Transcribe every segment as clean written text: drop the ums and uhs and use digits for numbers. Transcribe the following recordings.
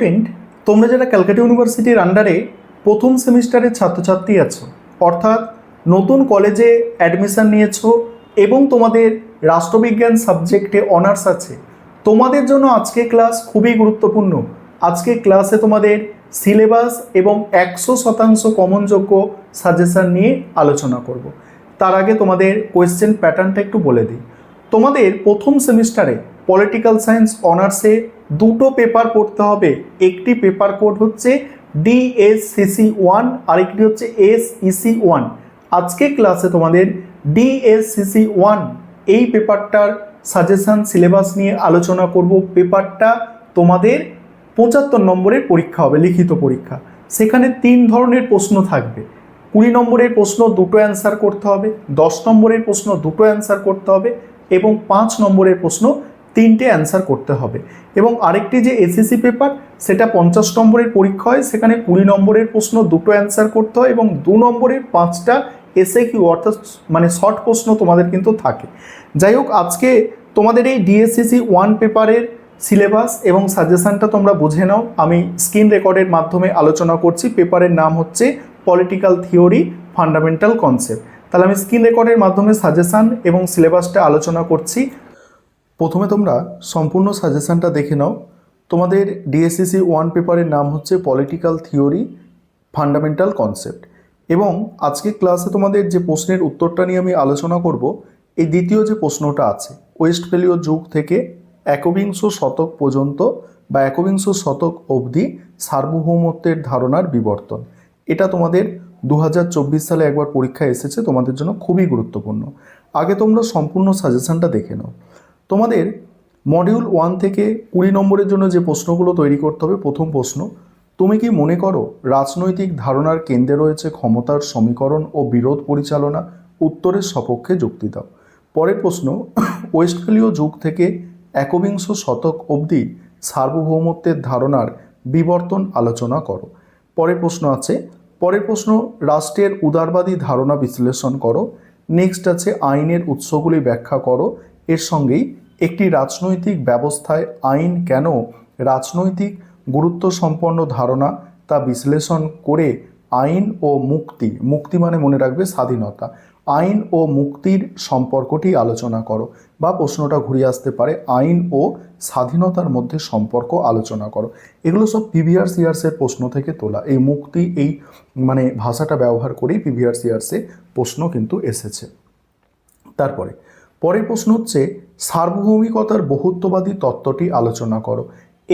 Student, তোমরা যারা ক্যালকাটা ইউনিভার্সিটির আন্ডারে প্রথম সেমিস্টারের ছাত্রছাত্রী আছো, অর্থাৎ নতুন কলেজে অ্যাডমিশন নিয়েছো এবং তোমাদের রাষ্ট্রবিজ্ঞান সাবজেক্টে অনার্স আছে, তোমাদের জন্য আজকে ক্লাস খুবই গুরুত্বপূর্ণ। আজকে ক্লাসে তোমাদের সিলেবাস এবং 100% কমনযোগ্য সাজেশন নিয়ে আলোচনা করব। তার আগে তোমাদের কোয়েশ্চেন প্যাটার্নটা একটু বলে দিই। তোমাদের প্রথম সেমিস্টারে পলিটিক্যাল সায়েন্স অনার্সে দুটো পেপার পড়তে হবে। একটি পেপার কোড হচ্ছে DSCC1, আরেকটি হচ্ছে SEC1। আজকে ক্লাসে তোমাদের DSCC1 এই পেপারটার সাজেশন সিলেবাস নিয়ে আলোচনা করব। পেপারটা তোমাদের 75 নম্বরের পরীক্ষা হবে, লিখিত পরীক্ষা। সেখানে 3 ধরনের প্রশ্ন থাকবে। 20 নম্বরের প্রশ্ন দুটো অ্যান্সার করতে হবে, 10 নম্বরের প্রশ্ন দুটো অ্যান্সার করতে হবে এবং 5 নম্বরের প্রশ্ন 3টে অ্যান্সার করতে হবে। এবং আরেকটি যে এসএসসি পেপার, সেটা 50 নম্বরের পরীক্ষা হয়, সেখানে 20 নম্বরের প্রশ্ন দুটো অ্যান্সার করতে হয় এবং 2 নম্বরের 5টা এসএকিউ অর্থাৎ মানে শর্ট প্রশ্ন তোমাদের কিন্তু থাকে। যাই হোক, আজকে তোমাদের এই DSCC1 পেপারের সিলেবাস এবং সাজেশনটা তোমরা বুঝে নাও। আমি স্ক্রিন রেকর্ডের মাধ্যমে আলোচনা করছি। পেপারের নাম হচ্ছে পলিটিক্যাল থিওরি ফান্ডামেন্টাল কনসেপ্ট। তাহলে আমি স্ক্রিন রেকর্ডের মাধ্যমে সাজেশন এবং সিলেবাসটা আলোচনা করছি। প্রথমে তোমরা সম্পূর্ণ সাজেশনটা দেখে নাও। তোমাদের DSCC1 পেপারের নাম হচ্ছে পলিটিক্যাল থিওরি ফান্ডামেন্টাল কনসেপ্ট এবং আজকে ক্লাসে তোমাদের যে প্রশ্নের উত্তরটা নিয়ে আমি আলোচনা করব, এই দ্বিতীয় যে প্রশ্নটা আছে, ওয়েস্টফেলীয় যুগ থেকে একবিংশ শতক পর্যন্ত বা একবিংশ শতক অবধি সার্বভৌমত্বের ধারণার বিবর্তন, এটা তোমাদের 2024 সালে একবার পরীক্ষায় এসেছে, তোমাদের জন্য খুবই গুরুত্বপূর্ণ। আগে তোমরা সম্পূর্ণ সাজেশনটা দেখে নাও। তোমাদের মডিউল 1 থেকে 20 নম্বরের জন্য যে প্রশ্নগুলো তৈরি করতে হবে, প্রথম প্রশ্ন, তুমি কি মনে করো রাজনৈতিক ধারণার কেন্দ্রে রয়েছে ক্ষমতার সমীকরণ ও বিরোধ পরিচালনা? উত্তরের সপক্ষে যুক্তি দাও। পরের প্রশ্ন, ওয়েস্টফেলীয় যুগ থেকে একবিংশ শতক অবধি সার্বভৌমত্বের ধারণার বিবর্তন আলোচনা করো। পরের প্রশ্ন আছে, পরের প্রশ্ন, রাষ্ট্রের উদারবাদী ধারণা বিশ্লেষণ করো। নেক্সট আছে, আইনের উৎসগুলি ব্যাখ্যা করো। এর সঙ্গেই একটি রাজনৈতিক ব্যবস্থায় আইন কেন রাজনৈতিক গুরুত্ব সম্পন্ন ধারণা তা বিশ্লেষণ করে আইন ও মুক্তি, মুক্তি মানে মনে রাখবে স্বাধীনতা, আইন ও মুক্তির সম্পর্কটি আলোচনা করো। বা প্রশ্নটা ঘুরিয়ে আসতে পারে, আইন ও স্বাধীনতার মধ্যে সম্পর্ক আলোচনা করো। এগুলো সব প্রিভিয়াস ইয়ার্সের প্রশ্ন থেকে তোলা। এই মুক্তি এই মানে ভাষাটা ব্যবহার করেই প্রিভিয়াস ইয়ার্সে প্রশ্ন কিন্তু এসেছে। তারপরে পরের প্রশ্ন হচ্ছে, সার্বভৌমিকতার বহুত্ববাদী তত্ত্বটি আলোচনা করো।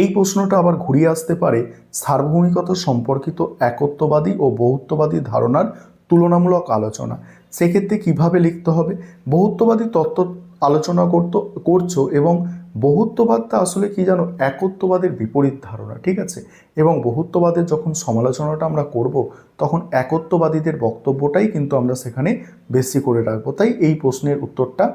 এই প্রশ্নটা আবার ঘুরিয়ে আসতে পারে, সার্বভৌমিকতা সম্পর্কিত একত্ববাদী ও বহুত্ববাদী ধারণার তুলনামূলক আলোচনা। সেক্ষেত্রে কিভাবে লিখতে হবে, বহুত্ববাদী তত্ত্ব আলোচনা করছো এবং বহুত্ববাদটা আসলে কি জানো, একত্ববাদের বিপরীত ধারণা, ঠিক আছে। এবং বহুত্ববাদের যখন সমালোচনাটা আমরা করব, তখন একত্ববাদীদের বক্তব্যটাই কিন্তু আমরা সেখানে বেশি করে রাখবো। তাই এই প্রশ্নের উত্তরটা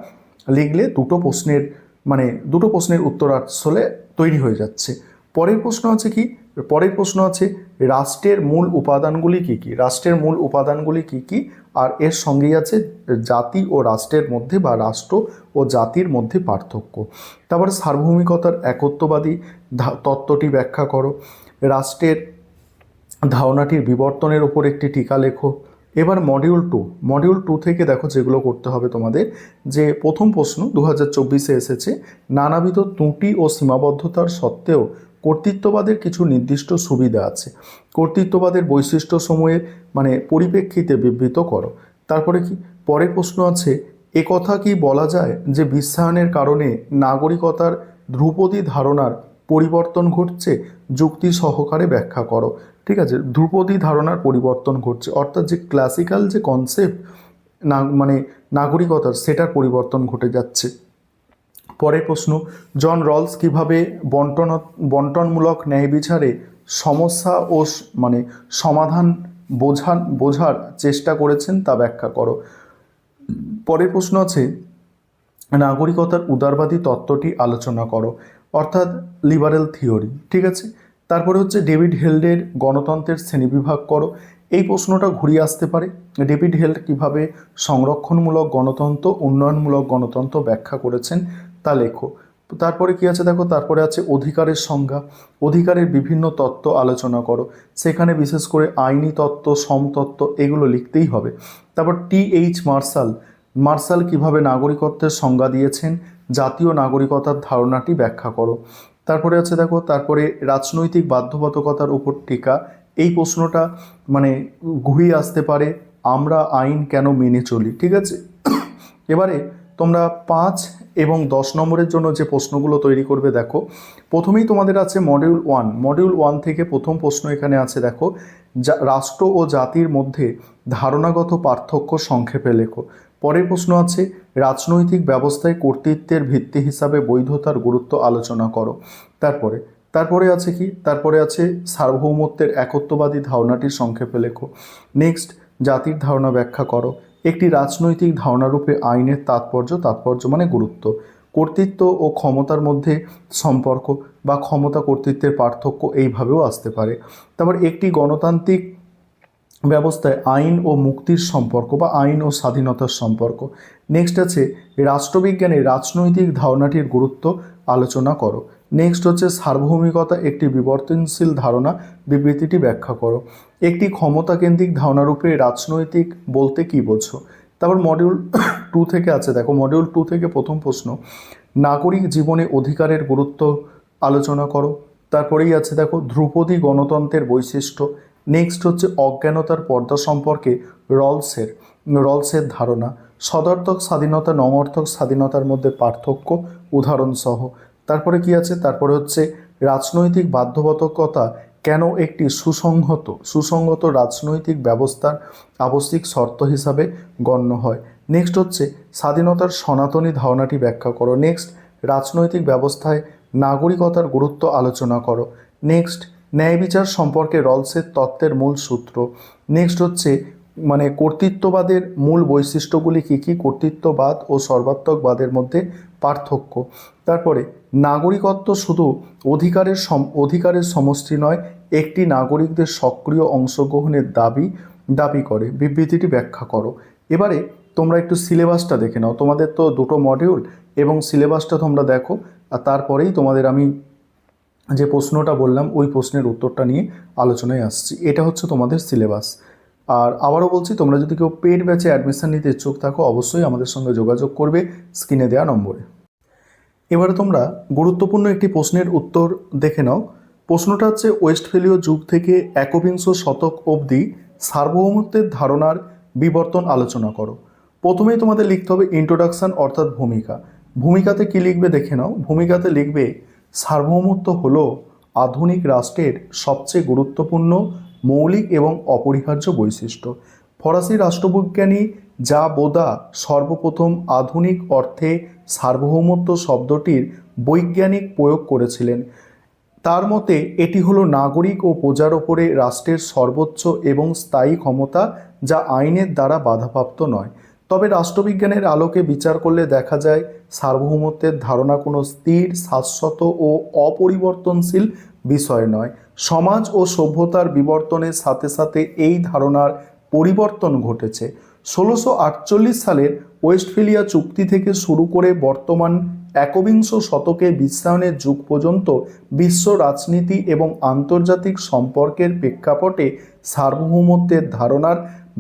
লিখলে দুটো প্রশ্নের উত্তর আসলে তৈরি হয়ে যাচ্ছে। পরের প্রশ্ন আছে কি, পরের প্রশ্ন আছে, রাষ্ট্রের মূল উপাদানগুলি কি কি? রাষ্ট্রের মূল উপাদানগুলি কি কি? আর এর সঙ্গেই আছে জাতি ও রাষ্ট্রের মধ্যে বা রাষ্ট্র ও জাতির মধ্যে পার্থক্য। তারপরে সার্বভৌমিকতার একত্ববাদী তত্ত্বটি ব্যাখ্যা করো। রাষ্ট্রের ধারণাটির বিবর্তনের ওপর একটি টিকা লেখো। এবার মডিউল 2 থেকে দেখো যেগুলো করতে হবে তোমাদের। যে প্রথম প্রশ্ন 2024-এ এসেছে, নানাবিধ ত্রুটি ও সীমাবদ্ধতার সত্ত্বেও কর্তৃত্ববাদের কিছু নির্দিষ্ট সুবিধা আছে। কর্তৃত্ববাদের বৈশিষ্ট্য সমূহের পরিপ্রেক্ষিতে বিবৃত করো। তারপরে কি, পরের প্রশ্ন আছে, একথা কি বলা যায় যে বিশ্বায়নের কারণে নাগরিকতার ধ্রুপদী ধারণার পরিবর্তন ঘটছে? যুক্তি সহকারে ব্যাখ্যা করো। ঠিক আছে, ধ্রুপদী ধারণার পরিবর্তন ঘটছে অর্থাৎ যে ক্লাসিক্যাল যে কনসেপ্ট নাগরিকতার, সেটার পরিবর্তন ঘটে যাচ্ছে। পরের প্রশ্ন, জন রলস কিভাবে বন্টনমূলক ন্যায় বিচারে সমস্যা ও সমাধান বোঝার চেষ্টা করেছেন তা ব্যাখ্যা করো। পরের প্রশ্ন আছে, নাগরিকতার উদারবাদী তত্ত্বটি আলোচনা করো, অর্থাৎ লিবারেল থিওরি। ঠিক আছে, তারপরে হচ্ছে ডেভিড হেল্ডের গণতন্ত্রের শ্রেণীবিভাগ করো। এই প্রশ্নটা ঘুরিয়ে আসতে পারে, ডেভিড হেল্ড কিভাবে সংরক্ষণমূলক গণতন্ত্র উন্নয়নমূলক গণতন্ত্র ব্যাখ্যা করেছেন তা লেখো। তারপরে কি আছে দেখো, তারপরে আছে অধিকারের সংজ্ঞা। অধিকারের বিভিন্ন তত্ত্ব আলোচনা করো, সেখানে বিশেষ করে আইনি তত্ত্ব, সমতত্ত্ব এগুলো লিখতেই হবে। তারপর টি.এইচ. মার্শাল, মার্শাল কিভাবে নাগরিকত্বের সংজ্ঞা দিয়েছেন, জাতীয় নাগরিকতার ধারণাটি ব্যাখ্যা করো। তারপরে আছে দেখো, তারপরে রাজনৈতিক বাধ্যবাধকতার উপর টিকা। এই প্রশ্নটা মানে ঘুরিয়ে আসতে পারে, আমরা আইন কেন মেনে চলি, ঠিক আছে। এবারে তোমরা 5 এবং 10 নম্বরের জন্য যে প্রশ্নগুলো তৈরি করবে দেখো, প্রথমেই তোমাদের আছে মডিউল 1। মডিউল 1 থেকে প্রথম প্রশ্ন এখানে আছে দেখো, রাষ্ট্র ও জাতির মধ্যে ধারণাগত পার্থক্য সংক্ষেপে লেখো। পরের প্রশ্ন আছে রাজনৈতিক ব্যবস্থায় কর্তৃত্বের ভিত্তি হিসাবে বৈধতার গুরুত্ব আলোচনা করো। তারপরে আছে কি, তারপরে আছে সার্বভৌমত্বের একত্ববাদী ধারণাটি সংক্ষেপে লেখো। নেক্সট, জাতির ধারণা ব্যাখ্যা করো। একটি রাজনৈতিক ধারণারূপে আইনের তাৎপর্য মানে গুরুত্ব। কর্তৃত্ব ও ক্ষমতার মধ্যে সম্পর্ক বা ক্ষমতা কর্তৃত্বের পার্থক্য এইভাবেও আসতে পারে। তারপর একটি গণতান্ত্রিক ব্যবস্থায় আইন ও মুক্তির সম্পর্ক বা আইন ও স্বাধীনতার সম্পর্ক। নেক্সট আছে রাষ্ট্রবিজ্ঞানে রাজনৈতিক ধারণাটির গুরুত্ব আলোচনা করো। নেক্সট হচ্ছে সার্বভৌমিকতা একটি বিবর্তনশীল ধারণা, বিবৃতিটি ব্যাখ্যা করো। একটি ক্ষমতাকেন্দ্রিক ধারণারূপে রাজনৈতিক বলতে কী বোঝো। তারপর মডিউল 2 থেকে আছে দেখো, মডিউল 2 থেকে প্রথম প্রশ্ন নাগরিক জীবনে অধিকারের গুরুত্ব আলোচনা করো। তারপরেই আছে দেখো ধ্রুপদী গণতন্ত্রের বৈশিষ্ট্য। নেক্সট হচ্ছে অজ্ঞানতার পর্দা সম্পর্কে রলসের ধারণা। সদর্থক স্বাধীনতা নঙর্থক স্বাধীনতার মধ্যে পার্থক্য উদাহরণসহ। তারপরে কি আছে, তারপরে হচ্ছে রাজনৈতিক বাধ্যবাধকতা কেন একটি সুসংহত রাজনৈতিক ব্যবস্থার আবশ্যিক শর্ত হিসাবে গণ্য হয়। নেক্সট হচ্ছে স্বাধীনতার সনাতনী ধারণাটি ব্যাখ্যা করো। নেক্সট, রাজনৈতিক ব্যবস্থায় নাগরিকতার গুরুত্ব আলোচনা করো। নেক্সট, ন্যায় বিচার সম্পর্কে রলসের তত্ত্বের মূল সূত্র। নেক্সট হচ্ছে মানে কর্তৃত্ববাদের মূল বৈশিষ্ট্যগুলি কী কী, কর্তৃত্ববাদ ও সর্বাত্মকবাদের মধ্যে পার্থক্য। তারপরে নাগরিকত্ব শুধু অধিকারের সমষ্টি নয়, একটি নাগরিকদের সক্রিয় অংশগ্রহণের দাবি করে, বিবৃতিটি ব্যাখ্যা করো। এবারে তোমরা একটু সিলেবাসটা দেখে নাও, তোমাদের তো 2টো মডিউল এবং সিলেবাসটা তোমরা দেখো, আর তারপরেই তোমাদের আমি যে প্রশ্নটা বললাম ওই প্রশ্নের উত্তরটা নিয়ে আলোচনায় আসছি। এটা হচ্ছে তোমাদের সিলেবাস। আর আবারও বলছি, তোমরা যদি কেউ পেড ব্যাচে অ্যাডমিশন নিতে ইচ্ছুক থাকো অবশ্যই আমাদের সঙ্গে যোগাযোগ করবে স্ক্রিনে দেওয়া নম্বরে। এবারে তোমরা গুরুত্বপূর্ণ একটি প্রশ্নের উত্তর দেখে নাও। প্রশ্নটা হচ্ছে ওয়েস্টফেলীয় যুগ থেকে একবিংশ শতক অবধি সার্বভৌমত্বের ধারণার বিবর্তন আলোচনা করো। প্রথমেই তোমাদের লিখতে হবে ইন্ট্রোডাকশান অর্থাৎ ভূমিকা। ভূমিকাতে কি লিখবে দেখে নাও। ভূমিকাতে লিখবে সার্বভৌমত্ব হলো আধুনিক রাষ্ট্রের সবচেয়ে গুরুত্বপূর্ণ মৌলিক এবং অপরিহার্য বৈশিষ্ট্য। ফরাসি রাষ্ট্রবিজ্ঞানী যা বোদা সর্বপ্রথম আধুনিক অর্থে সার্বভৌমত্ব শব্দটির বৈজ্ঞানিক প্রয়োগ করেছিলেন। তার মতে এটি হলো নাগরিক ও প্রজার ওপরে রাষ্ট্রের সর্বোচ্চ এবং স্থায়ী ক্ষমতা, যা আইনের দ্বারা বাধাপ্রাপ্ত নয়। তবে রাষ্ট্রবিজ্ঞানের আলোকে বিচার করলে দেখা যায় সার্বভৌমত্বের ধারণা কোনো স্থির, শাশ্বত ও অপরিবর্তনশীল বিষয় নয়। সমাজ ও সভ্যতার বিবর্তনের সাথে সাথে এই ধারণার পরিবর্তন ঘটেছে। 1648 সালের ওয়েস্টফেলিয়া চুক্তি থেকে শুরু করে বর্তমান একবিংশ শতকে বিশ্বায়নের যুগ পর্যন্ত বিশ্ব রাজনীতি এবং আন্তর্জাতিক সম্পর্কের প্রেক্ষাপটে সার্বভৌমত্বের ধারণার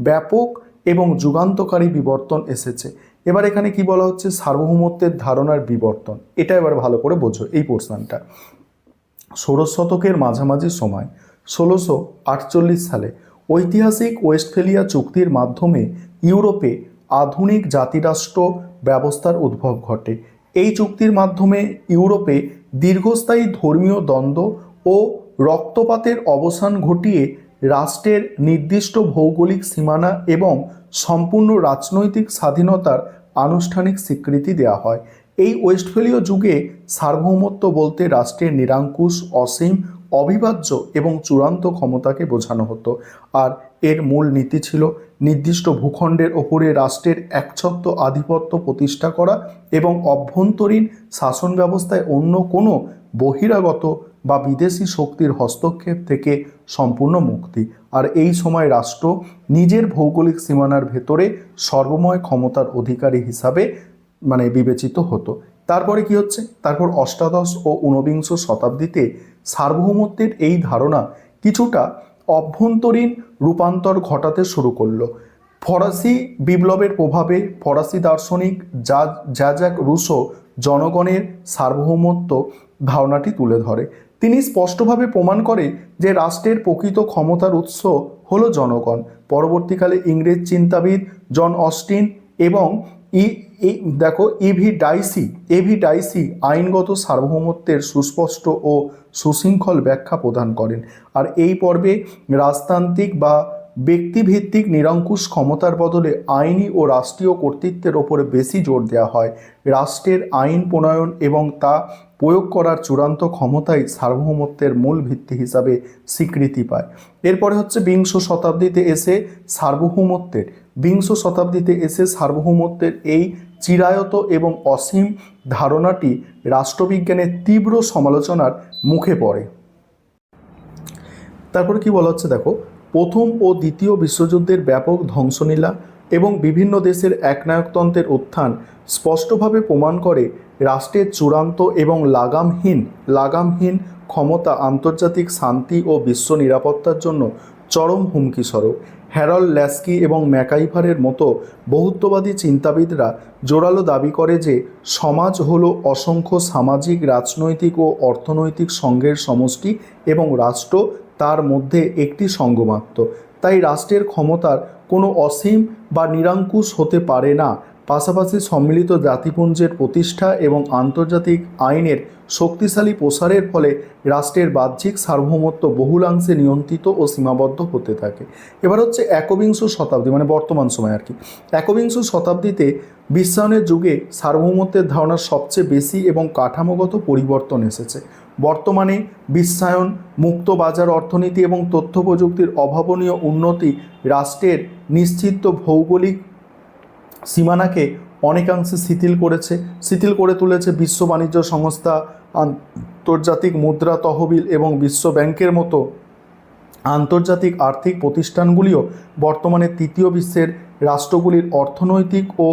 ব্যাপক এবং যুগান্তকারী বিবর্তন এসেছে। এবার এখানে কি বলা হচ্ছে, সার্বভৌমত্বের ধারণার বিবর্তন। এটা এবার ভালো করে বোঝো এই পোর্শনটা। 16 শতকের মাঝামাঝি সময় 1648 সালে ঐতিহাসিক ওয়েস্টফেলিয়া চুক্তির মাধ্যমে ইউরোপে আধুনিক জাতিরাষ্ট্র ব্যবস্থার উদ্ভব ঘটে। এই চুক্তির মাধ্যমে ইউরোপে দীর্ঘস্থায়ী ধর্মীয় দ্বন্দ্ব ও রক্তপাতের অবসান ঘটিয়ে রাষ্ট্রের নির্দিষ্ট ভৌগোলিক সীমানা এবং সম্পূর্ণ রাজনৈতিক স্বাধীনতার আনুষ্ঠানিক স্বীকৃতি দেওয়া হয়। এই ওয়েস্টফেলীয় যুগে সার্বভৌমত্ব বলতে রাষ্ট্রের নিরঙ্কুশ, অসীম, অবিভাজ্য এবং চূড়ান্ত ক্ষমতাকে বোঝানো হতো। আর এর মূল নীতি ছিল নির্দিষ্ট ভূখণ্ডের ওপরে রাষ্ট্রের একচ্ছত্র আধিপত্য প্রতিষ্ঠা করা এবং অভ্যন্তরীণ শাসন ব্যবস্থায় অন্য কোনো বহিরাগত বা বিদেশি শক্তির হস্তক্ষেপ থেকে সম্পূর্ণ মুক্তি। আর এই সময় রাষ্ট্র নিজের ভৌগোলিক সীমানার ভেতরে সর্বময় ক্ষমতার অধিকারী হিসাবে বিবেচিত হতো। তারপরে কি হচ্ছে, তারপর অষ্টাদশ ও ঊনবিংশ শতাব্দীতে সার্বভৌমত্বের এই ধারণা কিছুটা অভ্যন্তরীণ রূপান্তর ঘটাতে শুরু করলো। ফরাসি বিপ্লবের প্রভাবে ফরাসি দার্শনিক জ্যাক রুসো জনগণের সার্বভৌমত্ব ধারণাটি তুলে ধরে। তিনি স্পষ্টভাবে প্রমাণ করে যে রাষ্ট্রের প্রকৃত ক্ষমতার উৎস হলো জনগণ। পরবর্তীকালে ইংরেজ চিন্তাবিদ জন অস্টিন এবং এভি ডাইসি আইনগত সার্বভৌমত্বের সুস্পষ্ট ও সুশৃঙ্খল ব্যাখ্যা প্রদান করেন। আর এই পর্বে রাজতান্ত্রিক বা ব্যক্তিভিত্তিক নিরঙ্কুশ ক্ষমতার বদলে আইনি ও রাষ্ট্রীয় কর্তৃত্বের ওপরে বেশি জোর দেওয়া হয়। রাষ্ট্রের আইন প্রণয়ন এবং তা প্রয়োগ করার চূড়ান্ত ক্ষমতাই সার্বভৌমত্বের মূল ভিত্তি হিসাবে স্বীকৃতি পায়। এরপরে হচ্ছে বিংশ শতাব্দীতে এসে সার্বভৌমত্বের এই চিরায়ত এবং অসীম ধারণাটি রাষ্ট্রবিজ্ঞানের তীব্র সমালোচনার মুখে পড়ে। তারপরে কি বলা হচ্ছে দেখো, প্রথম ও দ্বিতীয় বিশ্বযুদ্ধের ব্যাপক ধ্বংসলীলা এবং বিভিন্ন দেশের একনায়কতন্ত্রের উত্থান স্পষ্টভাবে প্রমাণ করে রাষ্ট্রের চূড়ান্ত এবং লাগামহীন ক্ষমতা আন্তর্জাতিক শান্তি ও বিশ্ব নিরাপত্তার জন্য চরম হুমকিস্বরূপ। হ্যারল্ড ল্যাস্কি এবং ম্যাকাইভারের মতো বহুত্ববাদী চিন্তাবিদরা জোরালো দাবি করে যে সমাজ হলো অসংখ্য সামাজিক, রাজনৈতিক ও অর্থনৈতিক সংঘের সমষ্টি এবং রাষ্ট্র তার মধ্যে একটি সঙ্গ মাত্র। তাই রাষ্ট্রের ক্ষমতার কোনো অসীম বা নিরঙ্কুশ হতে পারে না। পাশাপাশি সম্মিলিত জাতিপুঞ্জের প্রতিষ্ঠা এবং আন্তর্জাতিক আইনের শক্তিশালী প্রসারের ফলে রাষ্ট্রের বাহ্যিক সার্বভৌমত্ব বহুলাংশে নিয়ন্ত্রিত ও সীমাবদ্ধ হতে থাকে। এবার হচ্ছে একবিংশ শতাব্দী, মানে বর্তমান সময় আর কি। একবিংশ শতাব্দীতে বিশ্বায়নের যুগে সার্বভৌমত্বের ধারণার সবচেয়ে বেশি এবং কাঠামোগত পরিবর্তন এসেছে। বর্তমানে বিশ্বায়ন, মুক্ত বাজার অর্থনীতি এবং তথ্য প্রযুক্তির অভাবনীয় উন্নতি রাষ্ট্রের নিশ্চিত ভৌগোলিক সীমানাকে অনেকাংশে শিথিল করে তুলেছে। বিশ্ব বাণিজ্য সংস্থা, আন্তর্জাতিক মুদ্রা তহবিল এবং বিশ্ব ব্যাংকের মতো আন্তর্জাতিক আর্থিক প্রতিষ্ঠানগুলিও বর্তমানে তৃতীয় বিশ্বের রাষ্ট্রগুলির অর্থনৈতিক ও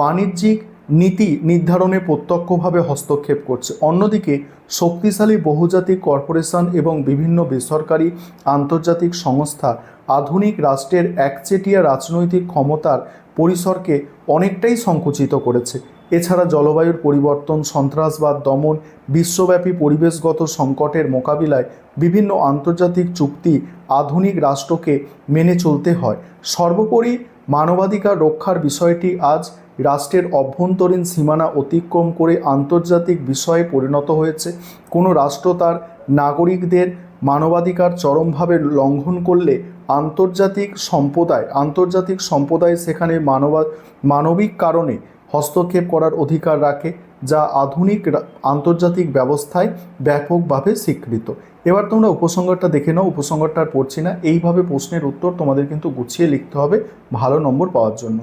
বাণিজ্যিক নীতি নির্ধারণে প্রত্যক্ষভাবে হস্তক্ষেপ করছে। অন্যদিকে শক্তিশালী বহুজাতিক কর্পোরেশন এবং বিভিন্ন বেসরকারি আন্তর্জাতিক সংস্থা আধুনিক রাষ্ট্রের একচেটিয়া রাজনৈতিক ক্ষমতার পরিসরকে অনেকটাই সংকুচিত করেছে। এছাড়া জলবায়ুর পরিবর্তন, সন্ত্রাসবাদ দমন, বিশ্বব্যাপী পরিবেশগত সংকটের মোকাবিলায় বিভিন্ন আন্তর্জাতিক চুক্তি আধুনিক রাষ্ট্রকে মেনে চলতে হয়। সর্বোপরি মানবাধিকার রক্ষার বিষয়টি আজ রাষ্ট্রের অভ্যন্তরীণ সীমানা অতিক্রম করে আন্তর্জাতিক বিষয়ে পরিণত হয়েছে। কোনো রাষ্ট্র তার নাগরিকদের মানবাধিকার চরমভাবে লঙ্ঘন করলে আন্তর্জাতিক সম্প্রদায় সেখানে মানবিক কারণে হস্তক্ষেপ করার অধিকার রাখে, যা আধুনিক আন্তর্জাতিক ব্যবস্থায় ব্যাপকভাবে স্বীকৃত। এবার তোমরা উপসংহারটা দেখে নাও। উপসংহারটা আর পড়ছি না। এইভাবে প্রশ্নের উত্তর তোমাদের কিন্তু গুছিয়ে লিখতে হবে ভালো নম্বর পাওয়ার জন্য।